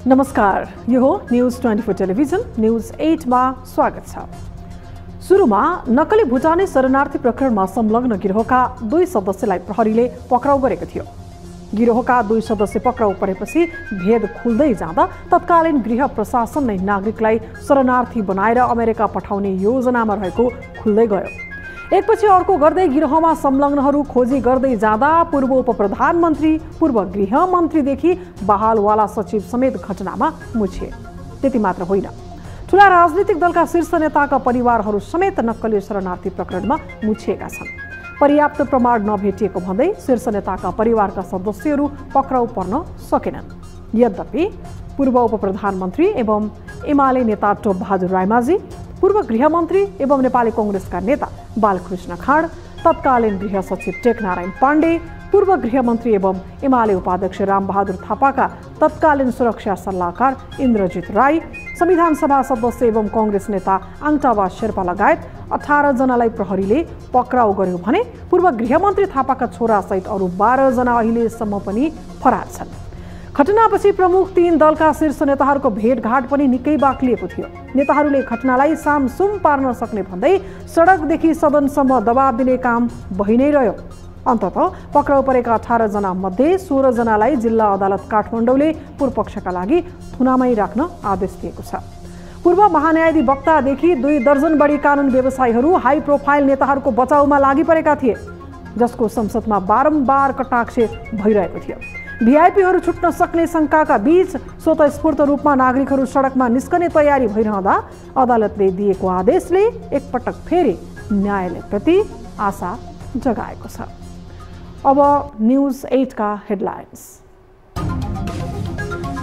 नमस्कार, यो हो न्यूज 24 टेलिभिजन न्यूज 8 मा स्वागत छ। सुरुमा नक्कली भुटानी शरणार्थी प्रकरणमा संलग्न गिरोहका 2 सदस्यलाई प्रहरीले पक्राउ गरेको थियो। गिरोहका 2 सदस्य पक्राउ परेपछि भेद खुल्दै जाँदा तत्कालीन गृह प्रशासन नै नागरिकलाई शरणार्थी बनाएर अमेरिका पठाउने योजनामा रहेको खुल्दै गयो। एकपछि अर्को गर्दै गिरोहमा संलग्नहरू खोजी गर्दै जाँदा पूर्व उपप्रधानमन्त्री, पूर्व गृहमन्त्रीदेखि बहालवाला सचिव समेत घटनामा मुछिए। त्यति मात्र होइन, ठूला राजनीतिक दलका शीर्ष नेताका परिवारहरू समेत नक्कली शरणार्थी प्रकरणमा मुछिएका छन्। पर्याप्त प्रमाण नभेटिएको भन्दै शीर्ष नेताका परिवारका सदस्यहरू पक्राउ पर्न सकेनन्। यद्यपि पूर्व उपप्रधानमन्त्री एवं एमाले नेता टोप बहादुर रायमाझी, पूर्व गृहमन्त्री एवं नेपाली कांग्रेसका नेता बालकृष्ण खाँड, तत्कालीन गृह सचिव टेकनारायण पाण्डे, पूर्व गृहमन्त्री एवं एमाले उपाध्यक्ष रामबहादुर थापाका तत्कालीन सुरक्षा सल्लाहकार इन्द्रजित राई, संविधान सभा सदस्य एवं कांग्रेस नेता आङटाबा शेर्पा लगायत 18 जनालाई प्रहरीले पक्राउ गर्यो भने पूर्व गृहमन्त्री थापाका छोरा सहित अरु 12 जना अहिलेसम्म पनि फरार छन्। घटनापछि प्रमुख 3 दलका शीर्ष नेताहरूको भेटघाट पनि निकै बाक्लिएको थियो। नेताहरूले घटनालाई सामसुम पार्न सक्ने भन्दै सडकदेखि सदनसम्म दबाब दिने काम भइ नै रह्यो। अन्ततः पक्राउ परेका 18 जना मध्ये 16 जनालाई जिल्ला अदालत काठमाडौँले पूर्वपक्षका लागि थुनामै राख्न आदेश दिएको छ। पूर्व महान्यायाधिवक्तादेखि 2 दर्जन बढी कानुन व्यवसायीहरू हाई प्रोफाइल नेताहरूको बचाउमा लागि परेका थिए, जसको संसदमा बारम्बार कटाक्ष भइरहेको थियो। भिआइपीहरू छुट्न सक्ने शंकाका बीच स्वतस्फूर्त रूपमा नागरिकहरू सडकमा निस्कने तयारी भइरहँदा अदालतले दिएको आदेशले एकपटक फेरि न्यायालयप्रति आशा जगाएको छ। अब न्यूज 8 का हेडलाइन्स।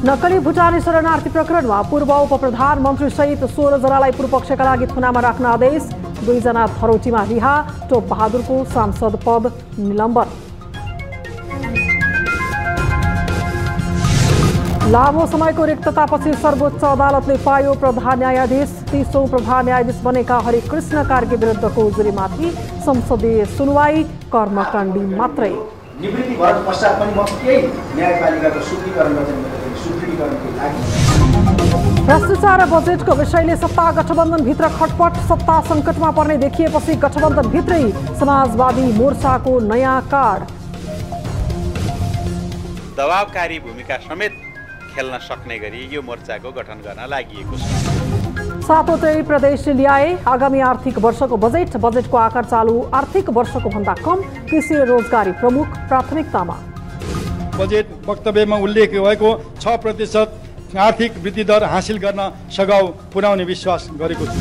नक्कली भुटानी शरणार्थी प्रकरणमा पूर्व उपप्रधानमन्त्री सहित 16 जनालाई पूर्वपक्षका लागि थुनामा राख्न आदेश। 2 जना थरोटीमा रिहा, टोप बहादुरको सांसद पद निलम्बन। लामो समयको रिक्ततापछि सर्वोच्च अदालतले पायो प्रधान न्यायाधीश। 30औं प्रधान न्यायाधीश बनेका हरिकृष्ण कार्के विरुद्धको उजुरीमाथि संसदीय सुनवाई, कर्मकाण्डी मात्रै। निवृत्ति भएर पश्चात पनि म केही न्यायपालिकाको सुदृढीकरणको लागि। भ्रष्टाचार बजेटको विषयले सत्ता गठबन्धनभित्र खटपट। सत्ता सङ्कटमा पर्ने देखिएपछि गठबन्धनभित्रै समाजवादी मोर्चाको नयाँ कार्ड। दबावकारी भूमिका समेत खेल्न सक्ने गरी यो मोर्चाको गठन गर्न लागि 7वटै प्रदेशले ल्याए आगामी आर्थिक वर्षको बजेटको आकार चालू आर्थिक वर्षको भन्दा कम। कृषि र रोजगारी प्रमुख प्राथमिकतामा। बजेट वक्तव्यमा उल्लेख भएको 6% आर्थिक वृद्धि दर हासिल गर्न सघाउ पुर्याउने विश्वास गरेको छु।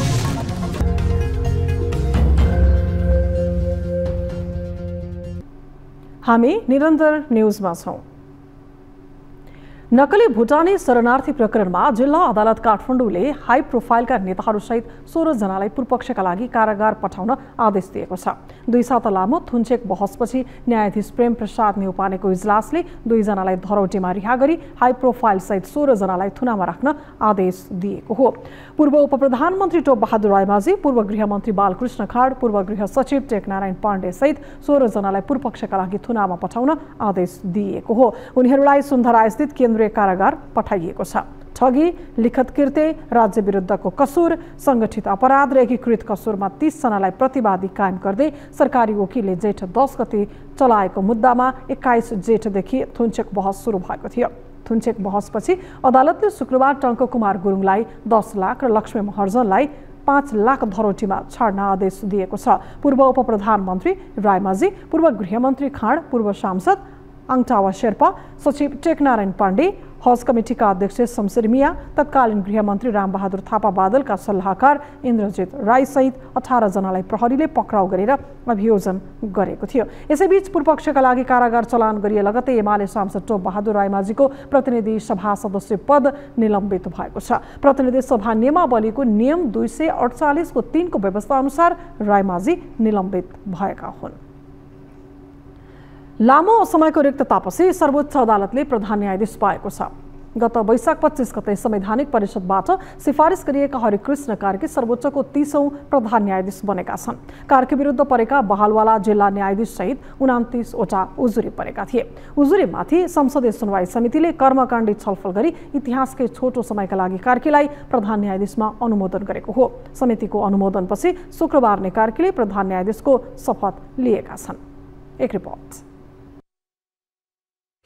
हामी निरन्तर न्यूजमा छौं। नक्कली भुटानी शरणार्थी प्रकरणमा जिल्ला अदालत काठमाडौँले हाई प्रोफाइलका नेताहरूसहित 16 जनालाई पूर्वपक्षका लागि कारागार पठाउन आदेश दिएको छ। 2 साता लामो थुनचेक बहसपछि न्यायाधीश प्रेम प्रसाद न्यौपानेको इजलासले 2 जनालाई धरौटीमा रिहा गरी हाई प्रोफाइल सहित 16 जनालाई थुनामा राख्न आदेश दिएको हो। पूर्व उपप्रधानमन्त्री टोप बहादुर रायमाझी, पूर्व गृहमन्त्री बालकृष्ण खाँड, पूर्व गृह सचिव टेकनारायण पाण्डे सहित 16 जनालाई पूर्वपक्षका लागि थुनामा पठाउन आदेश दिएको हो। उनीहरूलाई सुन्धरा स्थित केन्द्रीय कारागार पठाइएको छ। ठगी, लिखित कृत्य, राज्य विरुद्धको कसुर, संगठित अपराध र एकीकृत कसुरमा 30 जनालाई प्रतिवादी कायम गर्दै सरकारी वकिलले जेठ 10 गते चलाएको मुद्दामा 21 जेठदेखि थुनचेक बहस सुरु भएको थियो। थुनचेक बहसपछि अदालतले शुक्रबार टङ्क कुमार गुरुङलाई 10 लाख र लक्ष्मी महर्जनलाई 5 लाख धरोटीमा छाड्न आदेश दिएको छ। पूर्व उपप्रधानमन्त्री रायमाझी, पूर्व गृहमन्त्री खाँड, पूर्व सांसद आङटाबा शेर्पा, सचिव टेकनारायण पाण्डे, हज कमिटीका अध्यक्ष शमशेर मिया, तत्कालीन गृहमन्त्री रामबहादुर थापा बादलका सल्लाहकार इन्द्रजित राई सहित 18 जनालाई प्रहरीले पक्राउ गरेर अभियोजन गरेको थियो। यसैबीच पूर्वपक्षका लागि कारागार चलान गरिए लगतै एमाले सांसद टोप बहादुर रायमाझीको प्रतिनिधि सभा सदस्य पद निलम्बित भएको छ। प्रतिनिधि सभा नियमावलीको नियम 248 को 3 को व्यवस्था अनुसार रायमाझी निलम्बित भएका हुन्। लामो समयको रिक्ततापछि सर्वोच्च अदालतले प्रधान न्यायाधीश पाएको छ। गत वैशाख 25 गते संवैधानिक परिषदबाट सिफारिस गरिएका हरिकृष्ण कार्की सर्वोच्चको 30औं प्रधान न्यायाधीश बनेका छन्। कार्की विरुद्ध परेका बहालवाला जिल्ला न्यायाधीश सहित 29 वटा उजुरी परेका थिए। उजुरीमाथि संसदीय सुनवाई समितिले कर्मकाण्डी छलफल गरी इतिहासकै छोटो समयका लागि कार्कीलाई प्रधान न्यायाधीशमा अनुमोदन गरेको हो। समितिको अनुमोदनपछि शुक्रबार नै कार्कीले प्रधान न्यायाधीशको शपथ लिएका छन्। एक रिपोर्ट।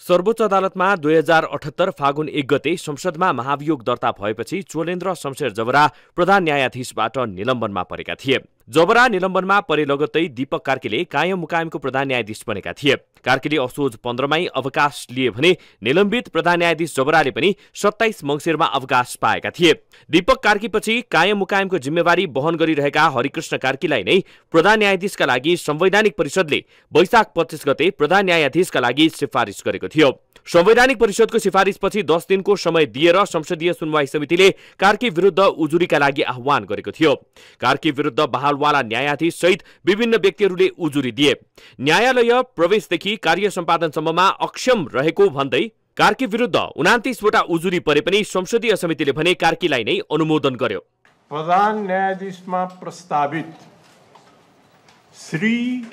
सर्वोच्च अदालतमा 2078 फागुन 1 गते संसदमा महाभियोग दर्ता भएपछि चोलेन्द्र शमशेर जबरा प्रधान न्यायाधीशबाट निलम्बनमा परेका थिए। जबरा निलम्बनमा परे लगत्तै दीपक कार्कीले कायम मुकायमको प्रधान न्यायाधीश बनेका थिए। कार्कीले असोज 15 मै अवकाश लिए भने निलम्बित प्रधान न्यायाधीश जबराले पनि 27 मङ्सिरमा अवकाश पाएका थिए। दीपक कार्कीपछि कायम मुकायमको जिम्मेवारी वहन गरिरहेका हरिकृष्ण कार्कीलाई नै प्रधान न्यायाधीशका लागि संवैधानिक परिषदले वैशाख 25 गते प्रधान न्यायाधीशका लागि सिफारिस गरेको थियो। संवैधानिक परिषदको सिफारिसपछि 10 दिनको समय दिएर संसदीय सुनवाई समितिले कार्की विरुद्ध उजुरीका लागि आह्वान गरेको थियो। कार्की विरुद्ध बहालवाला न्यायाधीश सहित विभिन्न व्यक्तिहरूले उजुरी दिए। न्यायालय प्रवेशदेखि कार्य सम्पादनसम्ममा अक्षम रहेको भन्दै कार्की विरुद्ध 29 वटा उजुरी परे पनि संसदीय समितिले भने कार्कीलाई नै अनुमोदन गर्यो। प्रधान न्यायाधीशमा प्रस्तावित श्री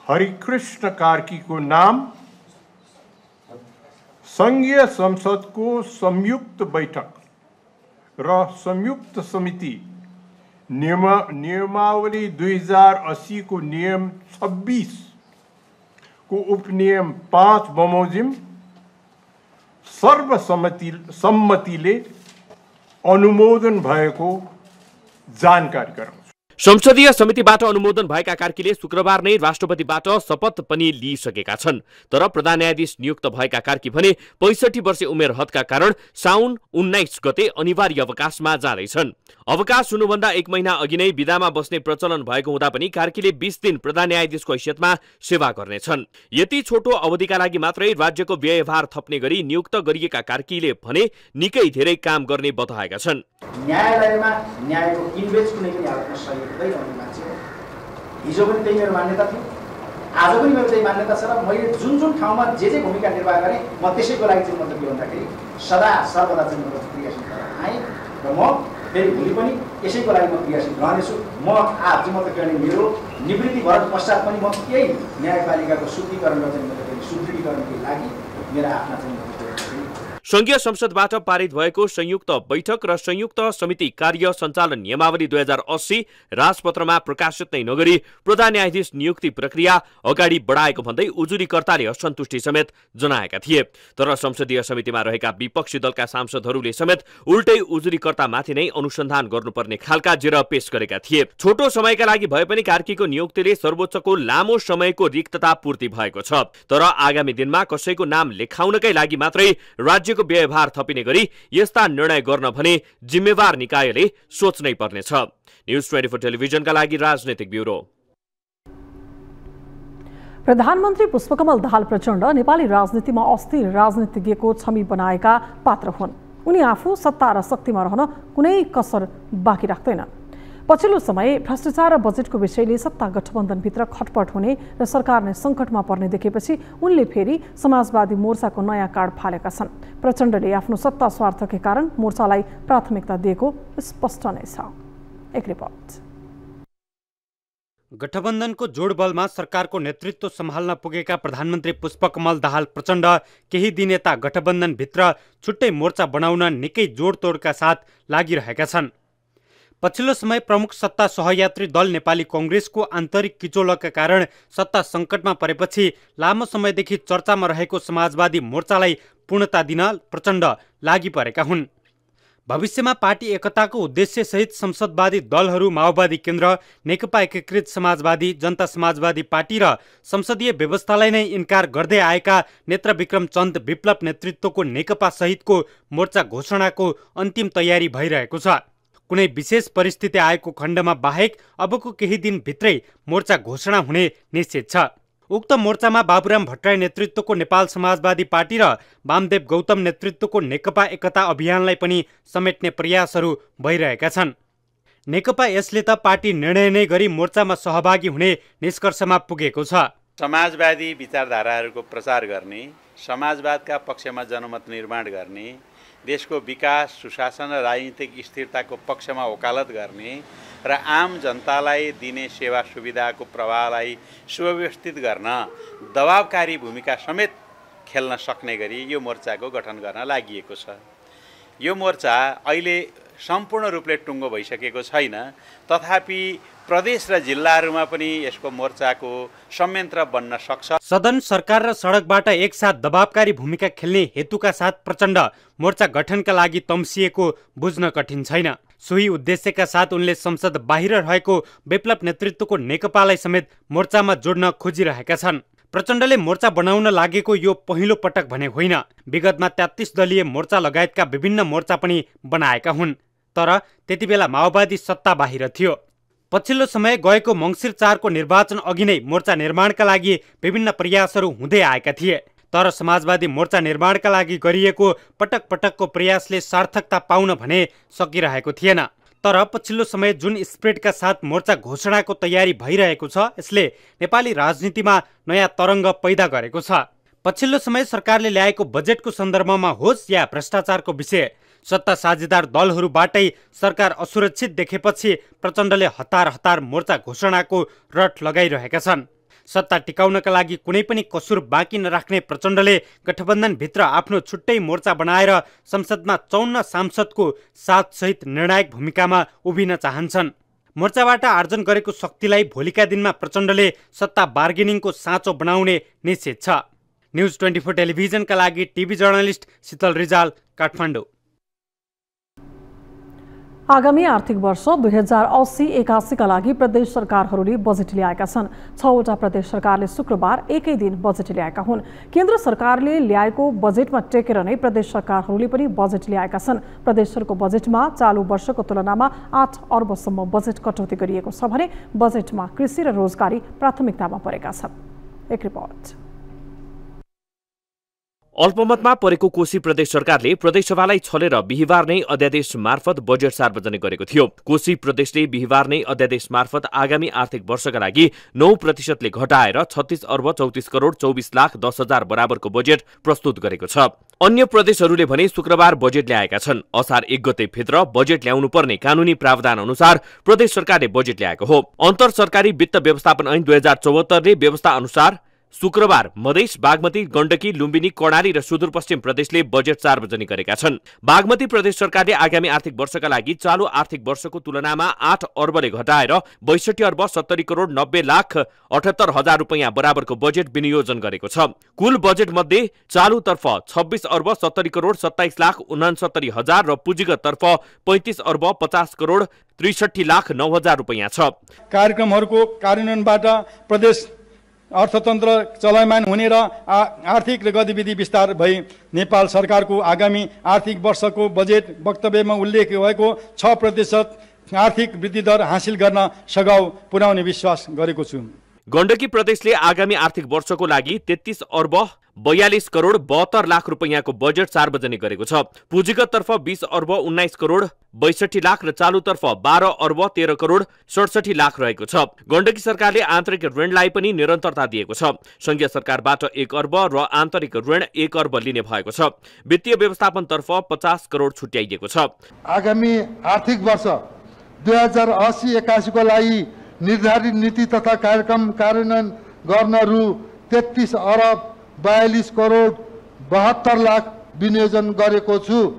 हरिकृष्ण कार्कीको नाम संघीय संसदको संयुक्त बैठक र संयुक्त समिति नियमावली 2080 को नियम 26 को उपनियम 5 बमोजिम सर्वसम्मतिले अनुमोदन भएको जानकारी गराउँछु। संसदीय समितिबाट अनुमोदन भएका कार्कीले शुक्रबार नै राष्ट्रपतिबाट शपथ पनि लिइसकेका छन्। तर प्रधान न्यायाधीश नियुक्त भएका कार्की भने 65 वर्षे उमेर हदका कारण साउन 19 गते अनिवार्य अवकाशमा जाँदैछन्। अवकाश हुनुभन्दा 1 महिना अघि नै विदामा बस्ने प्रचलन भएको हुँदा पनि कार्कीले 20 दिन प्रधान न्यायाधीशको हैसियतमा सेवा गर्नेछन्। यति छोटो अवधिका लागि मात्रै राज्यको व्ययभार थप्ने गरी नियुक्त गरिएका कार्कीले भने निकै धेरै काम गर्ने बताएका छन्। न्यायालयमा न्यायको किनबेच कुनै पनि हालतमा सही हुँदै आउने मान्छे हो। हिजो पनि त्यही मेरो मान्यता थियो, आज पनि मेरो त्यही मान्यता छ र मैले जुन ठाउँमा जे भूमिका निर्वाह गरेँ म त्यसैको लागि चाहिँ मतलब के भन्दाखेरि सदा सर्वदा चाहिँ म क्रियाशील आएँ र म फेरि भोलि पनि यसैको लागि म क्रियाशील रहनेछु। म आज चाहिँ मतलब के भने मेरो निवृत्ति भएर पश्चात पनि म यही न्यायपालिकाको शुद्धिकरण र चाहिँ मतलब सुदृढीकरणको लागि मेरा आफ्ना चाहिँ संघीय संसदबाट पारित भएको संयुक्त बैठक र संयुक्त समिति कार्य सञ्चालन नियमावली 2080 राजपत्रमा प्रकाशित नै नगरी प्रधान न्यायाधीश नियुक्ति प्रक्रिया अगाडि बढाएको भन्दै उजुरीकर्ताले असन्तुष्टि समेत जनाएका थिए। तर संसदीय समितिमा रहेका विपक्षी दलका सांसदहरूले समेत उल्टै उजुरीकर्तामाथि नै अनुसन्धान गर्नुपर्ने खालका जेरा पेश गरेका थिए। छोटो समयका लागि भए पनि कार्कीको नियुक्तिले सर्वोच्चको लामो समयको रिक्तता पूर्ति भएको छ। तर आगामी दिनमा कसैको नाम लेखाउनकै लागि मात्रै राज्य व्ययभार थपिने गरी यस्ता निर्णय गर्न भने जिम्मेवार निकायले सोच्नै पर्नेछ। न्यूज 24 टेलिभिजनका लागि राजनीतिक ब्युरो। प्रधानमन्त्री पुष्पकमल दाहाल प्रचण्ड नेपाली राजनीतिमा अस्थिर राजनीतिज्ञको छवि बनाएका पात्र हुन्। उनी आफू सत्ता र शक्तिमा रहन कुनै कसर बाँकी राख्दैनन्। पछिल्लो समय भ्रष्टाचार र बजेटको विषयले सत्ता गठबन्धनभित्र खटपट हुने र सरकार नै सङ्कटमा पर्ने देखेपछि उनले फेरि समाजवादी मोर्चाको नयाँ कार्ड फालेका छन्। प्रचण्डले आफ्नो सत्ता स्वार्थकै कारण मोर्चालाई प्राथमिकता दिएको स्पष्ट नै छ। एक रिपोर्ट। गठबन्धनको जोडबलमा सरकारको नेतृत्व सम्हाल्न पुगेका प्रधानमन्त्री पुष्पकमल दाहाल प्रचण्ड केही दिन यता गठबन्धनभित्र छुट्टै मोर्चा बनाउन निकै जोडतोडका साथ लागिरहेका छन्। पछिल्लो समय प्रमुख सत्ता सहयात्री दल नेपाली कांग्रेसको आन्तरिक किचोलका कारण सत्ता सङ्कटमा परेपछि लामो समयदेखि चर्चामा रहेको समाजवादी मोर्चालाई पूर्णता दिन प्रचण्ड लागि परेका हुन्। भविष्यमा पार्टी एकताको उद्देश्यसहित संसदवादी दलहरू माओवादी केन्द्र, नेकपा एकीकृत समाजवादी, जनता समाजवादी पार्टी र संसदीय व्यवस्थालाई नै इन्कार गर्दै आएका नेत्रविक्रम चन्द विप्लव नेतृत्वको नेकपा सहितको मोर्चा घोषणाको अन्तिम तयारी भइरहेको छ। कुनै विशेष परिस्थिति आएको खण्डमा बाहेक अबको केही दिनभित्रै मोर्चा घोषणा हुने निश्चित छ। उक्त मोर्चामा बाबुराम भट्टराई नेतृत्वको नेपाल समाजवादी पार्टी र वामदेव गौतम नेतृत्वको नेकपा एकता अभियानलाई पनि समेट्ने प्रयासहरू भइरहेका छन्। नेकपा यसले त पार्टी निर्णय नै गरी मोर्चामा सहभागी हुने निष्कर्षमा पुगेको छ। समाजवादी विचारधाराहरूको प्रचार गर्ने, समाजवादका पक्षमा जनमत निर्माण गर्ने, देशको विकास, सुशासन र राजनीतिक स्थिरताको पक्षमा वकालत गर्ने र आम जनतालाई दिने सेवा सुविधाको प्रवाहलाई सुव्यवस्थित गर्न दबावकारी भूमिका समेत खेल्न सक्ने गरी यो मोर्चाको गठन गर्न लागि छ। यो मोर्चा अहिले सम्पूर्ण रूपले टुङ्गो भइसकेको छैन, तथापि प्रदेश र जिल्लाहरूमा पनि यसको मोर्चाको संयन्त्र बन्न सक्छ। सदन, सरकार र सडकबाट एकसाथ दबावकारी भूमिका खेल्ने हेतुका साथ प्रचण्ड मोर्चा गठनका लागि तम्सिएको बुझ्न कठिन छैन। सोही उद्देश्यका साथ उनले संसद बाहिर रहेको विप्लव नेतृत्वको नेकपालाई समेत मोर्चामा जोड्न खोजिरहेका छन्। प्रचण्डले मोर्चा बनाउन लागेको यो पहिलो पटक भने होइन। विगतमा 33 दलीय मोर्चा लगायतका विभिन्न मोर्चा पनि बनाएका हुन्, तर त्यतिबेला माओवादी सत्ता बाहिर थियो। पछिल्लो समय गएको मङ्सिर 4 को निर्वाचन अघि नै मोर्चा निर्माणका लागि विभिन्न प्रयासहरू हुँदै आएका थिए, तर समाजवादी मोर्चा निर्माणका लागि गरिएको पटक पटकको प्रयासले सार्थकता पाउन भने सकिरहेको थिएन। तर पछिल्लो समय जुन स्प्रिटका साथ मोर्चा घोषणाको तयारी भइरहेको छ, यसले नेपाली राजनीतिमा नयाँ तरङ्ग पैदा गरेको छ। पछिल्लो समय सरकारले ल्याएको बजेटको सन्दर्भमा होस् या भ्रष्टाचारको विषय, सत्ता साझेदार दलहरूबाटै सरकार असुरक्षित देखेपछि प्रचण्डले हतार हतार मोर्चा घोषणाको रट लगाइरहेका छन्। सत्ता टिकाउनका लागि कुनै पनि कसुर बाँकी नराख्ने प्रचण्डले गठबन्धनभित्र आफ्नो छुट्टै मोर्चा बनाएर संसदमा 54 सांसदको साथसहित निर्णायक भूमिकामा उभिन चाहन्छन्। मोर्चाबाट आर्जन गरेको शक्तिलाई भोलिका दिनमा प्रचण्डले सत्ता बार्गेनिङको साँचो बनाउने निश्चित छ। न्युज 24 टेलिभिजनका लागि टिभी जर्नलिस्ट शीतल रिजाल, काठमाडौँ। आगामी आर्थिक वर्ष 2080-81 का लागि प्रदेश सरकारहरूले बजेट ल्याएका छन्। 6वटा प्रदेश सरकारले शुक्रबार एकै दिन बजेट ल्याएका हुन्। केन्द्र सरकारले ल्याएको बजेटमा टेकेर नै प्रदेश सरकारहरूले पनि बजेट ल्याएका छन्। प्रदेशहरूको बजेटमा चालू वर्षको तुलनामा 8 अर्बसम्म बजेट कटौती गरिएको छ भने बजेटमा कृषि र रोजगारी प्राथमिकतामा परेका छन्। एक रिपोर्ट। अल्पमतमा परेको कोशी प्रदेश सरकारले प्रदेशसभालाई छलेर बिहिबार नै अध्यादेश मार्फत बजेट सार्वजनिक गरेको थियो। कोशी प्रदेशले बिहिबार नै अध्यादेश मार्फत आगामी आर्थिक वर्षका लागि 9% घटाएर 36 अर्ब 34 करोड 24 लाख 10 हजार बराबरको बजेट प्रस्तुत गरेको छ। अन्य प्रदेशहरूले भने शुक्रबार बजेट ल्याएका छन्। असार 1 गते भित्र बजेट ल्याउनुपर्ने कानूनी प्रावधान अनुसार प्रदेश सरकारले बजेट ल्याएको हो। अन्तर सरकारी वित्त व्यवस्थापन ऐन 2074 ले व्यवस्था अनुसार शुक्रबार मधेस, बागमती, गण्डकी, लुम्बिनी, कर्णाली र सुदूरपश्चिम प्रदेशले बजेट सार्वजनिक गरेका छन्। बागमती प्रदेश सरकारले आगामी आर्थिक वर्षका लागि चालू आर्थिक वर्षको तुलनामा 8 अर्बले घटाएर 62 अर्ब 70 करोड 90 लाख 78 हजार रुपैयाँ बराबरको बजेट विनियोजन गरेको छ। कुल बजेट मध्ये चालूतर्फ 26 अर्ब 70 करोड 27 लाख 69 हजार र पुँजीगततर्फ 35 अर्ब 50 करोड 63 लाख 9 हजार रुपैयाँ छ। कार्यक्रमहरूको कार्यान्वयनबाट प्रदेश अर्थतन्त्र चलायमान हुने र आर्थिक गतिविधि विस्तार भई नेपाल सरकारको आगामी आर्थिक वर्षको बजेट वक्तव्यमा उल्लेख भएको 6% आर्थिक वृद्धि दर हासिल गर्न सघाउ पुर्याउने विश्वास गरेको छु। गण्डकी प्रदेशले आगामी आर्थिक वर्षको लागि 33 अर्ब 42 करोड 72 लाख रुपैयाँको बजेट सार्वजनिक गरेको छ। पुँजीगततर्फ 20 अर्ब 19 करोड 62 लाख र चालूतर्फ 12 अर्ब 13 करोड 67 लाख रहेको छ। गण्डकी सरकारले आन्तरिक ऋणलाई पनि निरन्तरता दिएको छ। संघीय सरकारबाट 1 अर्ब र आन्तरिक ऋण 1 अर्ब लिने भएको छ। वित्तीय व्यवस्थापनतर्फ 50 करोड छुट्याइएको छ। आगामी आर्थिक वर्ष 2080-81 को लागि निर्धारित नीति तथा कार्यक्रम कार्यान्वयन गर्न रु 33 अर्ब 42 करोड 72 लाख विनियोजन गरेको छु,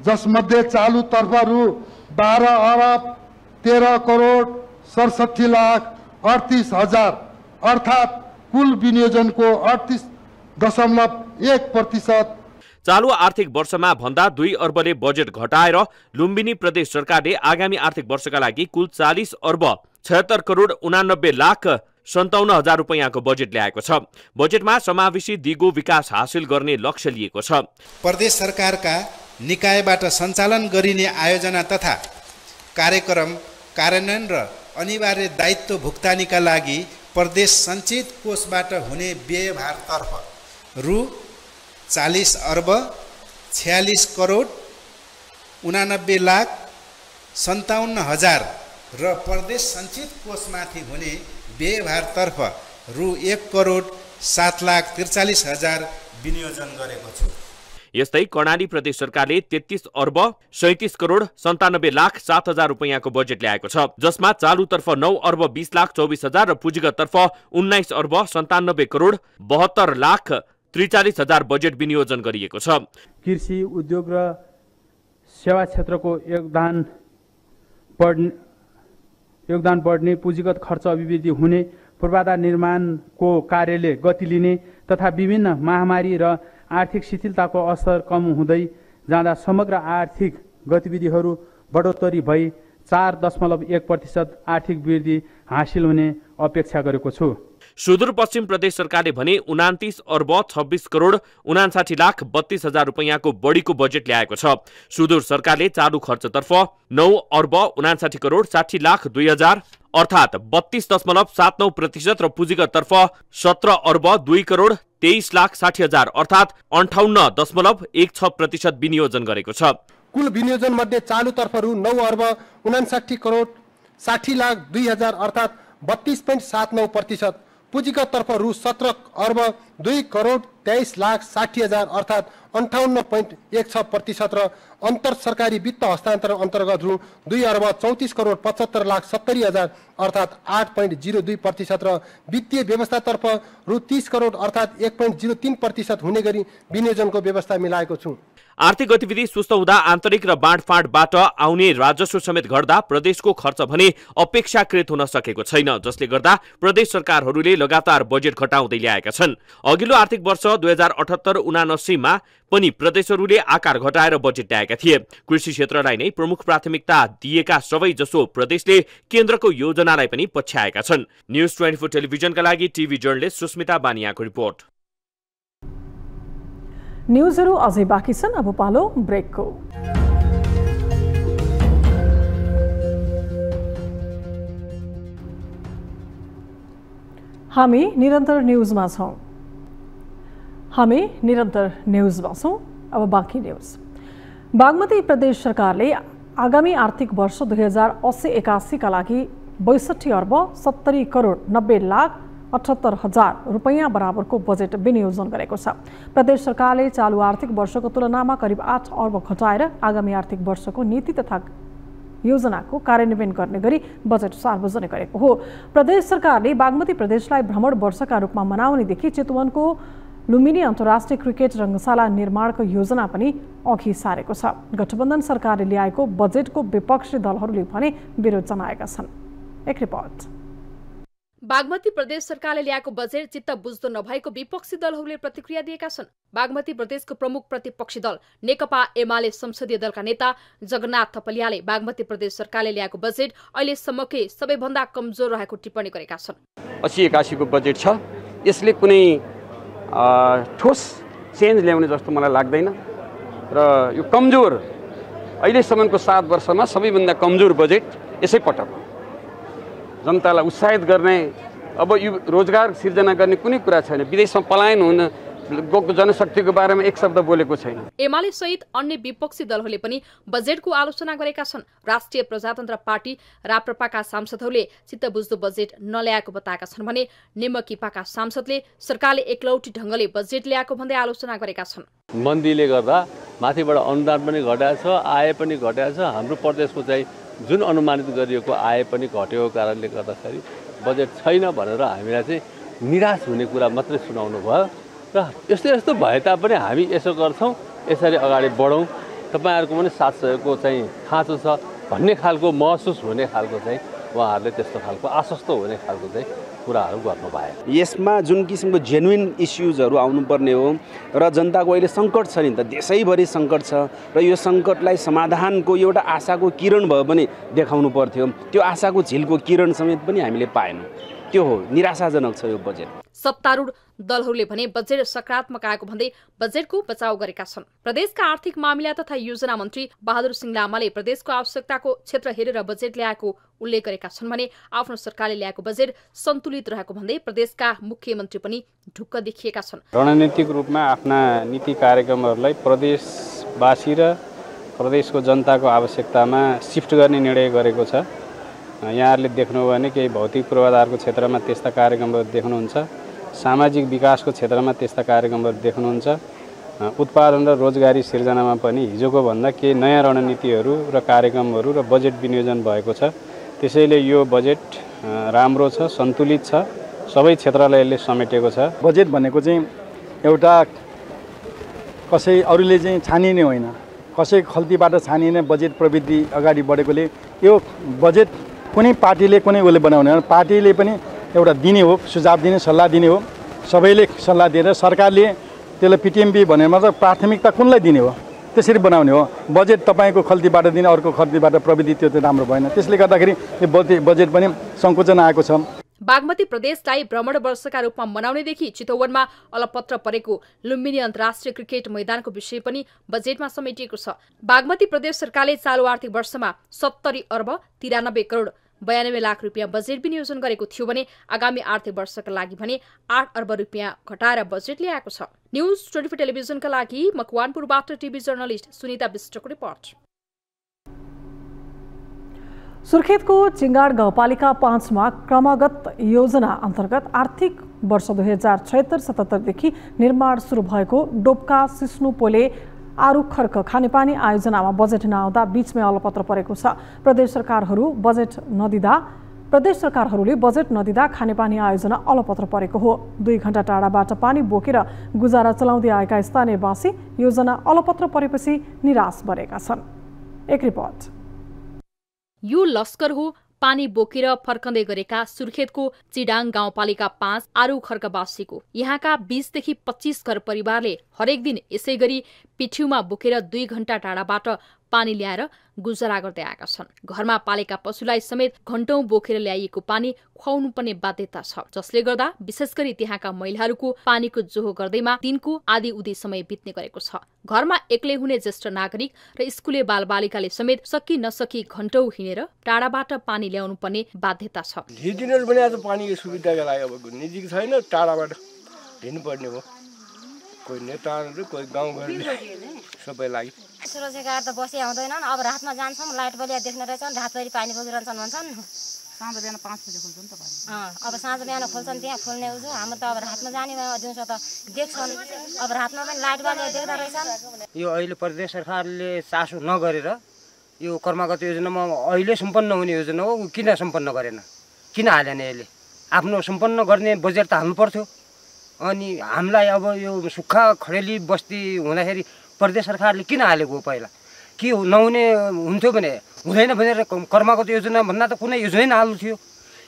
जसमध्ये चालू तर्फ रु 12 अर्ब 13 करोड 67 लाख 38 हजार अर्थात् कुल विनियोजनको 38.1%। चालू आर्थिक वर्षमा भन्दा 2 अर्बले बजेट घटाएर लुम्बिनी प्रदेश सरकारले आगामी आर्थिक वर्षका लागि कुल 40 अर्ब 76 करोड 89 लाख 57 हजार रुपैयाँको बजेट ल्याएको छ। बजेटमा समावेशी दिगो विकास हासिल गर्ने लक्ष्य लिएको छ। प्रदेश सरकारका निकायबाट सञ्चालन गरिने आयोजना तथा कार्यक्रम कार्यान्वयन र अनिवार्य दायित्व भुक्तानीका लागि प्रदेश सञ्चित कोषबाट हुने व्ययभारतर्फ रु 40 अर्ब 46 करोड 89 लाख 57 हजार र प्रदेश सञ्चित कोषमाथि हुने व्ययभारतर्फ रु 1 करोड 7 लाख 43 हजार विनियोजन गरेको छु। यस्तै कर्णाली प्रदेश सरकारले 33 अर्ब 37 करोड 97 लाख 7 हजार रुपैयाँको बजेट ल्याएको छ, जसमा चालुतर्फ 9 अर्ब 20 लाख 24 हजार र पुँजीगततर्फ 19 अर्ब 97 करोड 72 लाख 43 हजार बजेट विनियोजन गरिएको छ। कृषि उद्योग र सेवा क्षेत्रको योगदान बढ्ने, पुँजीगत खर्च अभिवृद्धि हुने, पूर्वाधार निर्माणको कार्यले गति लिने तथा विभिन्न महामारी र आर्थिक शिथिलताको असर कम हुँदै जाँदा समग्र आर्थिक गतिविधिहरू बढोत्तरी भई 4.1% आर्थिक वृद्धि हासिल हुने अपेक्षा गरेको छु। सुदूरपश्चिम प्रदेश सरकारले भने 29 अर्ब 26 करोड 59 लाख 32 हजार रुपैयाँको बढीको बजेट ल्याएको छ। सुदूर सरकारले चालु खर्चतर्फ 9 अर्ब 59 करोड 60 लाख 2 हजार अर्थात् 32.79% र पुँजीगततर्फ 17 अर्ब 2 करोड 23 लाख 60 हजार अर्थात् 58.16% विनियोजन गरेको छ। कुल विनियोजन मध्ये चालुतर्फ रु 9 अर्ब 59 करोड 60 लाख 2 हजार अर्थात् 32.79%, पुँजीगततर्फ रु 17 अर्ब 2 करोड 23 लाख 60 हजार अर्थात् 58.16% र अन्तर सरकारी वित्त हस्तान्तरण अन्तर्गत रु 2 अर्ब 34 करोड 75 लाख 70 हजार अर्थात् 8.02% र वित्तीय व्यवस्थातर्फ रु 30 करोड अर्थात् 1.03% हुने गरी विनियोजनको व्यवस्था मिलाएको छु। आर्थिक गतिविधि सुस्त हुँदा आन्तरिक र बाँडफाँडबाट आउने राजस्व समेत घट्दा प्रदेशको खर्च भने अपेक्षाकृत हुन सकेको छैन, जसले गर्दा प्रदेश सरकारहरूले लगातार बजेट घटाउँदै ल्याएका छन्। अघिल्लो आर्थिक वर्ष 2078-79 मा पनि प्रदेशहरूले आकार घटाएर बजेट ल्याएका थिए। कृषि क्षेत्रलाई नै प्रमुख प्राथमिकता दिएका सबै जसो प्रदेशले केन्द्रको योजनालाई पनि पछ्याएका छन्। न्यूज 24 टेलिभिजनका लागि टिभी जर्नलिस्ट सुस्मिता बानियाको रिपोर्ट। न्यूजहरू अझै बाँकी छन्, अब पालो ब्रेकको। हामी निरन्तर न्यूजमा छौं। अब बाँकी न्यूज। बागमती प्रदेश सरकारले आगामी आर्थिक वर्ष 2080-81 का लागि 62 अर्ब 70 करोड 90 लाख 78 हजार रुपैयाँ बराबरको बजेट विनियोजन गरेको छ। प्रदेश सरकारले चालु आर्थिक वर्षको तुलनामा करिब 8 अर्ब घटाएर आगामी आर्थिक वर्षको नीति तथा योजनाको कार्यान्वयन गर्ने गरी बजेट सार्वजनिक गरेको हो। प्रदेश सरकारले बागमती प्रदेशलाई भ्रमण वर्षका रूपमा मनाउनेदेखि चितवनको लुम्बिनी अन्तर्राष्ट्रिय क्रिकेट रङ्गशाला निर्माणको योजना पनि अघि सारेको छ। गठबन्धन सरकारले ल्याएको बजेटको विपक्षी दलहरूले भने विरोध जनाएका छन्। एक रिपोर्ट। बागमती प्रदेश सरकारले ल्याएको बजेट चित्त बुझ्दो नभएको विपक्षी दलहरूले प्रतिक्रिया दिएका छन्। बागमती प्रदेशको प्रमुख प्रतिपक्षी दल नेकपा एमाले संसदीय दलका नेता जगन्नाथ थपलियाले बागमती प्रदेश सरकारले ल्याएको बजेट अहिलेसम्मकै सबैभन्दा कमजोर रहेको टिप्पणी गरेका छन्। 80-81 को बजेट छ, यसले कुनै ठोस चेन्ज ल्याउने जस्तो मलाई लाग्दैन र यो कमजोर अहिलेसम्मको 7 वर्षमा सबैभन्दा कमजोर बजेट यसै पटक जनतालाई उत्साहित गर्ने, अब यो रोजगार सिर्जना गर्ने कुनै कुरा छैन। विदेशमा पलायन हुन गएको जनशक्तिको बारेमा एक शब्द बोलेको छैन। एमाले सहित अन्य विपक्षी दलहरूले पनि बजेटको आलोचना गरेका छन्। राष्ट्रिय प्रजातन्त्र पार्टी राप्रपाका सांसदहरूले चित्त बुझ्दो बजेट नल्याएको बताएका छन् भने नेमकिपाका सांसदले सरकारले एकलौटी ढंगले बजेट ल्याएको भन्दै आलोचना गरेका छन्। मन्दीले गर्दा माथिबाट अनुदान पनि घटेको छ, आय पनि घटेको छ। हाम्रो प्रदेशको चाहिँ जुन अनुमानित गरिएको आय पनि घटेको कारणले गर्दाखेरि बजेट छैन भनेर हामीलाई चाहिँ निराश हुने कुरा मात्रै सुनाउनु भयो र यस्तो भए तापनि हामी यसो गर्छौँ, यसरी अगाडि बढौँ, तपाईँहरूको पनि साथ सहयोगको चाहिँ खाँचो छ भन्ने खालको महसुस हुने खालको चाहिँ उहाँहरूले त्यस्तो खालको आश्वस्त हुने खालको चाहिँ कुराहरू गर्नुभयो। यसमा जुन किसिमको जेन्युन इस्युजहरू आउनुपर्ने हो र जनताको अहिले सङ्कट छ नि त, देशैभरि सङ्कट छ र यो सङ्कटलाई समाधानको एउटा आशाको किरण भयो भने देखाउनु पर्थ्यो। त्यो आशाको झिलको किरण समेत पनि हामीले पाएनौँ। त्यो हो, निराशाजनक छ यो बजेट। सत्तारूढ दलहरूले भने बजेट सकारात्मक आएको भन्दै बजेटको बचाउ गरेका छन्। प्रदेशका आर्थिक मामिला तथा योजना मन्त्री बहादुर सिंह लामाले प्रदेशको आवश्यकताको क्षेत्र हेरेर बजेट ल्याएको उल्लेख गरेका छन् भने आफ्नो सरकारले ल्याएको बजेट सन्तुलित रहेको भन्दै प्रदेशका मुख्यमन्त्री पनि ढुक्क देखिएका छन्। रणनीतिक रूपमा आफ्ना नीति कार्यक्रमहरूलाई प्रदेशवासी र प्रदेशको जनताको आवश्यकतामा शिफ्ट गर्ने निर्णय गरेको छ। यहाँहरूले देख्नुभयो भने केही भौतिक पूर्वाधारको क्षेत्रमा त्यस्ता कार्यक्रमहरू देख्नुहुन्छ, सामाजिक विकासको क्षेत्रमा त्यस्ता कार्यक्रमहरू देख्नुहुन्छ उत्पादन र रोजगारी सिर्जनामा पनि हिजोको भन्दा केही नयाँ रणनीतिहरू र कार्यक्रमहरू र बजेट विनियोजन भएको छ। त्यसैले यो बजेट राम्रो छ, सन्तुलित छ, सबै क्षेत्रलाई यसले समेटेको छ। बजेट भनेको चाहिँ एउटा कसै अरूले चाहिँ छानिने होइन, कसै खल्तीबाट छानिने बजेट प्रवृत्ति अगाडि बढेकोले यो बजेट कुनै पार्टीले कुनै उसले बनाउने हो, पार्टीले पनि एउटा दिने हो, सुझाव दिने, सल्लाह दिने हो। सबैले सल्लाह दिएर सरकारले त्यसलाई पिटिएमबी भनेर मात्र प्राथमिकता कुनलाई दिने हो त्यसरी बनाउने हो। बजेट तपाईँको खल्तीबाट दिने, अर्को खल्तीबाट प्रविधि त्यो त राम्रो भएन। त्यसले गर्दाखेरि यो बजेट पनि सङ्कुचन आएको छ। बागमती प्रदेशलाई भ्रमण वर्षका रूपमा मनाउनेदेखि चितवनमा अलपत्र परेको लुम्बिनी अन्तर्राष्ट्रिय क्रिकेट मैदानको विषय पनि बजेटमा समेटिएको छ। बागमती प्रदेश सरकारले चालु आर्थिक वर्षमा 70 अर्ब 93 करोड 92 लाख रुपियाँ बजेट विनियोजन गरेको थियो भने आगामी आर्थिक वर्षका लागि भने 8 अर्ब रुपियाँ घटाएर बजेट ल्याएको छ। न्युज 24 टेलिभिजनका लागि मकवानपुरबाट टिभी जर्नलिस्ट सुनिता विष्टको रिपोर्ट। सुर्खेतको चिंगाड गाउँपालिका 5 मा क्रमगत योजना अन्तर्गत आर्थिक वर्ष 2076-77 देखि निर्माण सुरु भएको डोप्का सिस्नु पोले आरु खर्क खानेपानी आयोजनामा बजेट नआउँदा बीचमै अलपत्र परेको छ। प्रदेश सरकारहरूले बजेट नदिँदा खानेपानी आयोजना अलपत्र परेको हो। 2 घण्टा टाढाबाट पानी बोकेर गुजारा चलाउँदै आएका स्थानीयवासी योजना अलपत्र परेपछि निराश बनेका छन्। एक रिपोर्ट। यो लस्कर हो पानी बोकेर फर्कँदै गरेका सुर्खेतको चिडाङ गाउँपालिका 5 आरु खर्कवासीको। यहाँका 20 देखि 25 घर परिवारले हरेक दिन यसै गरी पिठ्यूमा बोकेर 2 घण्टा टाढाबाट पानी ल्याएर गुजारा गर्दै आएका छन्। घरमा पालेका पशुलाई समेत घण्टौं बोकेर ल्याइएको पानी खुवाउनु पर्ने बाध्यता छ, जसले गर्दा विशेष गरी त्यहाँका महिलाहरूको पानीको जोहो गर्दैमा दिनको आधी उधी समय बित्ने गरेको छ। घरमा एक्लै हुने ज्येष्ठ नागरिक र स्कुले बालबालिकाले समेत सकी नसकी घण्टौं हिँडेर टाढाबाट पानी ल्याउनु पर्ने बाध्यता छ। हिँडिनेहरू पनि आज पानीको सुविधाको लागि अब नजिक छैन, टाढाबाट हिँड्नुपर्ने हो। कोही नेताहरू, कोही गाउँघरले सबैलाई सुरक्षागार त बसी आउँदैनन्। अब रातमा जान्छौँ, लाइट बलिया देख्न रहेछन्, रातभरि पानी बोकिरहन्छन् भन्छन्। साँझ बिहान 5 बजे खोल्छन् त पानी। अब साँझ बिहान खोल्छन्, त्यहाँ खोल्ने उजो। हाम्रो त अब रातमा जाने दिउँसो त देख्छन्, अब रातमा पनि लाइट बलिया देख्दा रहेछन्। यो अहिले प्रदेश सरकारले चासो नगरेर यो कर्मगत योजनामा अहिले सम्पन्न हुने योजना हो, किन सम्पन्न गरेन, किन हालेन? यसले आफ्नो सम्पन्न गर्ने बजेट त हाल्नु पर्थ्यो। अनि हामीलाई अब यो सुक्खा खडेली बस्ती हुँदाखेरि प्रदेश सरकारले किन हालेको हो? पहिला के नहुने हुन्थ्यो भने हुँदैन भनेर कर्मगत योजना भन्दा त कुनै योजनै नहाल्नु थियो।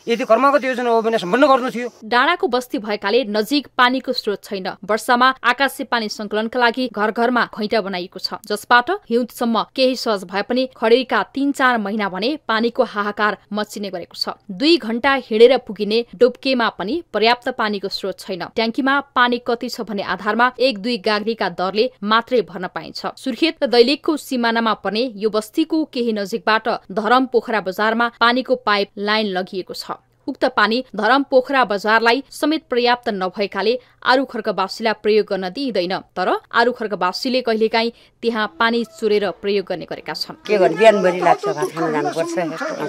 यदि कर्मगत योजना हो भने सम्पन्न गर्नु थियो। डाँडाको बस्ती भएकाले नजिक पानीको स्रोत छैन। वर्षामा आकाशे पानी संकलनका लागि घर घरमा घैँटा बनाइएको छ, जसबाट हिउँदसम्म केही सहज भए पनि खडेरीका 3-4 महिना भने पानीको हाहाकार मचिने गरेको छ। 2 घण्टा हिँडेर पुगिने डोब्केमा पनि पर्याप्त पानीको स्रोत छैन। ट्याङ्कीमा पानी कति छ भन्ने आधारमा 1-2 गाग्रीका दरले मात्रै भर्न पाइन्छ। सुर्खेत र दैलेखको सिमानामा पर्ने यो बस्तीको केही नजिकबाट धरम पोखरा बजारमा पानीको पाइप लाइन लगिएको छ। उक्त पानी धरम पोखरा बजारलाई समेत पर्याप्त नभएकाले आरु खर्कवासीलाई प्रयोग गर्न दिइँदैन। तर आरु खर्कवासीले कहिलेकाहीँ त्यहाँ पानी चोरेर प्रयोग गर्ने गरेका छन्। के गर्नु, बिहानभरि लाग्छ, भात खान जानुपर्छ,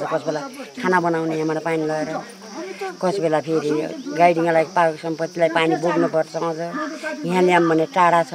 कस बेला खाना बनाउने यहाँबाट पानी लगेर, कस बेला फेरि गाइडिङलाई पाएको सम्पत्तिलाई पानी बोक्नुपर्छ। अझ यहाँ ल्याम भने टाढा छ,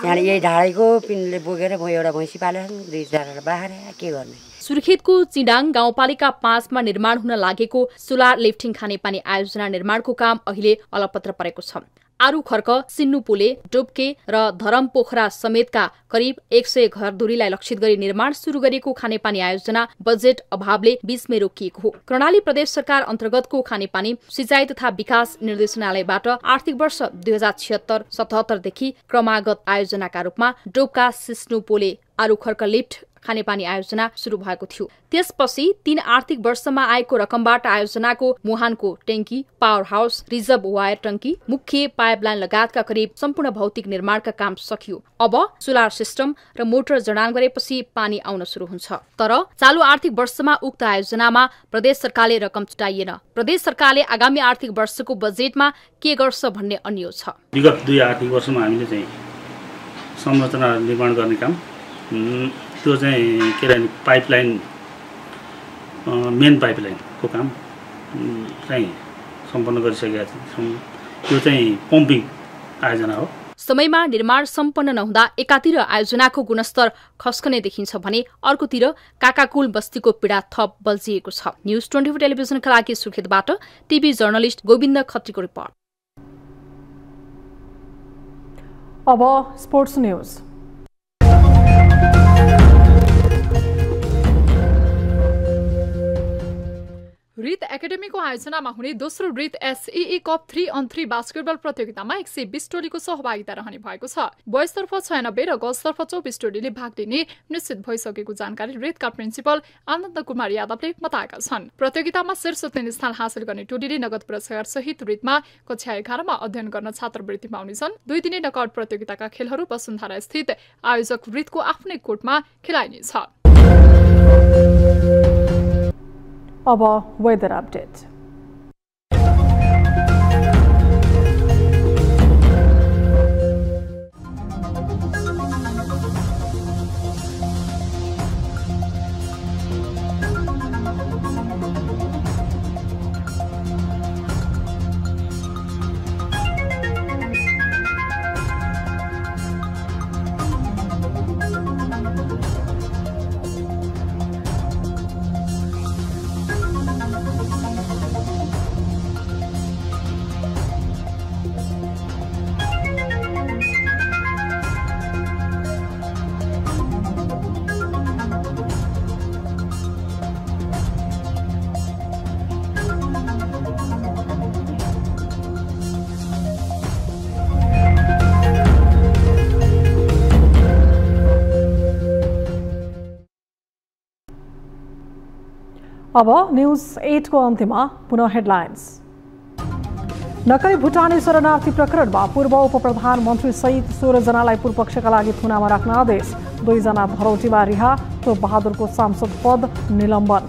त्यहाँ यही ढाडेको पिनले बोकेर एउटा भैँसी पालेर 2-4 बाखेर के गर्ने। सुर्खेतको चिडाङ गाउँपालिका 5 मा निर्माण हुन लागेको सोलर लिफ्टिङ खानेपानी आयोजना निर्माणको काम अहिले अलपत्र परेको छ। आरु खर्क, सिन्नुपुले, डोब्के र धरम पोखरा समेतका करिब 100 घर दूरीलाई लक्षित गरी निर्माण सुरु गरेको खानेपानी आयोजना बजेट अभावले बीचमै रोकिएको हो। कर्णाली प्रदेश सरकार अन्तर्गतको खानेपानी सिंचाई तथा विकास निर्देशनालयबाट आर्थिक वर्ष 2076-77 देखि क्रमागत आयोजनाका रूपमा डोब्का सिस्नुपोले आरु खर्क लिफ्ट खानेपानी आयोजना सुरु भएको थियो। त्यसपछि 3 आर्थिक वर्षमा आएको रकमबाट आयोजनाको मुहानको ट्याङ्की, पावर हाउस, रिजर्भ वायर टङ्की, मुख्य पाइपलाइन लगायतका करिब सम्पूर्ण भौतिक निर्माणका काम सकियो। अब सोलर सिस्टम र मोटर जडान गरेपछि पानी आउन सुरु हुन्छ। तर चालु आर्थिक वर्षमा उक्त आयोजनामा प्रदेश सरकारले रकम छुटाइएन। प्रदेश सरकारले आगामी आर्थिक वर्षको बजेटमा के गर्छ भन्ने अन्य छ। विगत 2 आर्थिक वर्षमा हामीले चाहिँ संरचना निर्माण गर्ने काम, त्यो चाहिँ के अरे पाइपलाइन, मेन पाइपलाइनको काम चाहिँ सम्पन्न गरिसकेका छौँ। त्यो चाहिँ पम्पिङ आयोजना हो। समयमा निर्माण सम्पन्न नहुँदा एकातिर आयोजनाको गुणस्तर खस्कने देखिन्छ भने अर्कोतिर काकाकुल बस्तीको पीडा थप बल्झिएको छ। न्यूज 24 टेलिभिजनका लागि सुर्खेतबाट टिभी जर्नलिस्ट गोविन्द खत्रीको रिपोर्ट। अब स्पोर्ट्स न्यूज। रित एकाडेमीको आयोजनामा हुने दोस्रो रित एसईई कप 3-on-3 बास्केटबल प्रतियोगितामा 120 टोलीको सहभागिता रहने भएको छ। बोयजतर्फ 96 र गर्ल्सतर्फ 24 टोलीले भाग लिने निश्चित भइसकेको जानकारी रितका प्रिन्सिपल आनन्द कुमार यादवले बताएका छन्। प्रतियोगितामा शीर्ष 3 स्थान हासिल गर्ने टोलीले नगद पुरस्कार सहित रितमा कक्षा 11 मा अध्ययन गर्न छात्रवृत्ति पाउनेछन्। 2 दिने नकआउट प्रतियोगिताका खेलहरू वसुन्धरा स्थित आयोजक रितको आफ्नै कोर्टमा खेलाइनेछ। अब वेदर अपडेट। अब न्यूज 8 को अन्त्यमा पुनः हेडलाइन्स। नक्कली भुटानी शरणार्थी प्रकरणमा पूर्व उपप्रधानमन्त्री सहित 16 जनालाई पूर्वपक्षका लागि थुनामा राख्न आदेश। 2 जना भरौटीमा रिहा, तो बहादुरको सांसद पद निलम्बन।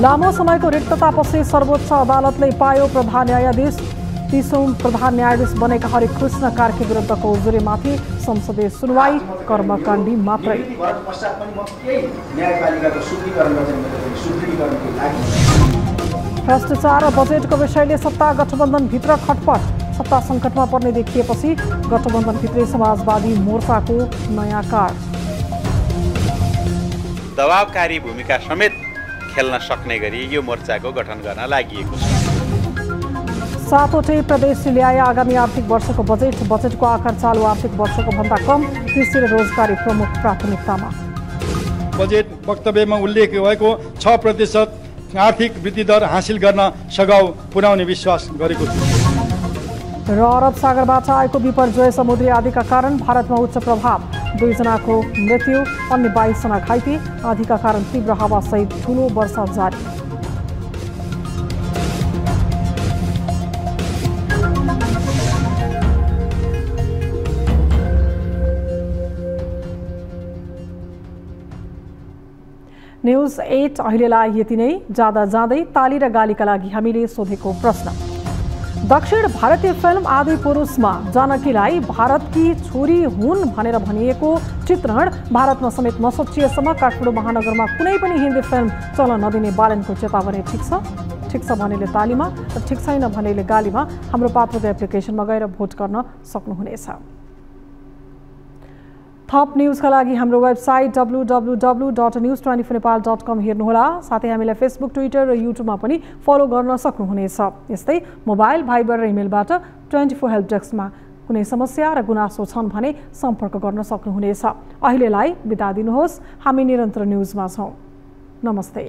लामो समयको रिक्ततापछि सर्वोच्च अदालतले पायो प्रधान न्यायाधीश। 30औं प्रधान न्यायाधीश बनेका हरिकृष्ण कार्की विरुद्धको उजुरीमाथि संसदीय सुनवाई, कर्मकाण्डी मात्रै। भ्रष्टाचार र बजेटको विषयले सत्ता गठबन्धनभित्र खटपट। सत्ता सङ्कटमा पर्ने देखिएपछि गठबन्धनभित्रै समाजवादी मोर्चाको नयाँ कार्ड। दबावकारी भूमिका समेत खेल्न सक्ने गरी यो मोर्चाको गठन गर्न लागि 7वटै प्रदेशले ल्याए आगामी आर्थिक वर्षको बजेटको आकार चालू आर्थिक वर्षको भन्दा कम। कृषि र रोजगारी प्रमुख प्राथमिकतामा। बजेट वक्तव्यमा उल्लेख भएको 6% आर्थिक वृद्धि दर हासिल गर्न सघाउ पुर्याउने विश्वास गरेको छु। र अरब सागरबाट आएको विपर्जय समुद्री आँधीका कारण भारतमा उच्च प्रभाव। 2 जनाको मृत्यु, अन्य 22 जना घाइते। आँधीका कारण तीव्र हावासहित ठूलो वर्षा जारी। न्यूज 8 अहिलेलाई यति नै। जाँदा जाँदै ताली र गालीका लागि हामीले सोधेको प्रश्न। दक्षिण भारतीय फिल्म आदि पुरुषमा जानकीलाई भारतकी छोरी हुन् भनेर भनिएको चित्रण भारतमा समेत नसोचिएसम्म काठमाडौँ महानगरमा कुनै पनि हिन्दी फिल्म चल्न नदिने बालनको चेतावनी ठिक छ भनेले तालीमा र ठिक छैन भनेले गालीमा हाम्रो पात्रको एप्लिकेसनमा गएर भोट गर्न सक्नुहुनेछ। थप न्यूजका लागि हाम्रो वेबसाइट www.news24nepal.com हेर्नुहोला। साथै हामीलाई फेसबुक, ट्विटर र युट्युबमा पनि फलो गर्न सक्नुहुनेछ। यस्तै मोबाइल, भाइबर र इमेलबाट 24 हेल्प डेस्कमा कुनै समस्या र गुनासो छन् भने सम्पर्क गर्न सक्नुहुनेछ। अहिलेलाई बिदा दिनुहोस्। हामी निरन्तर न्यूजमा छौं। नमस्ते।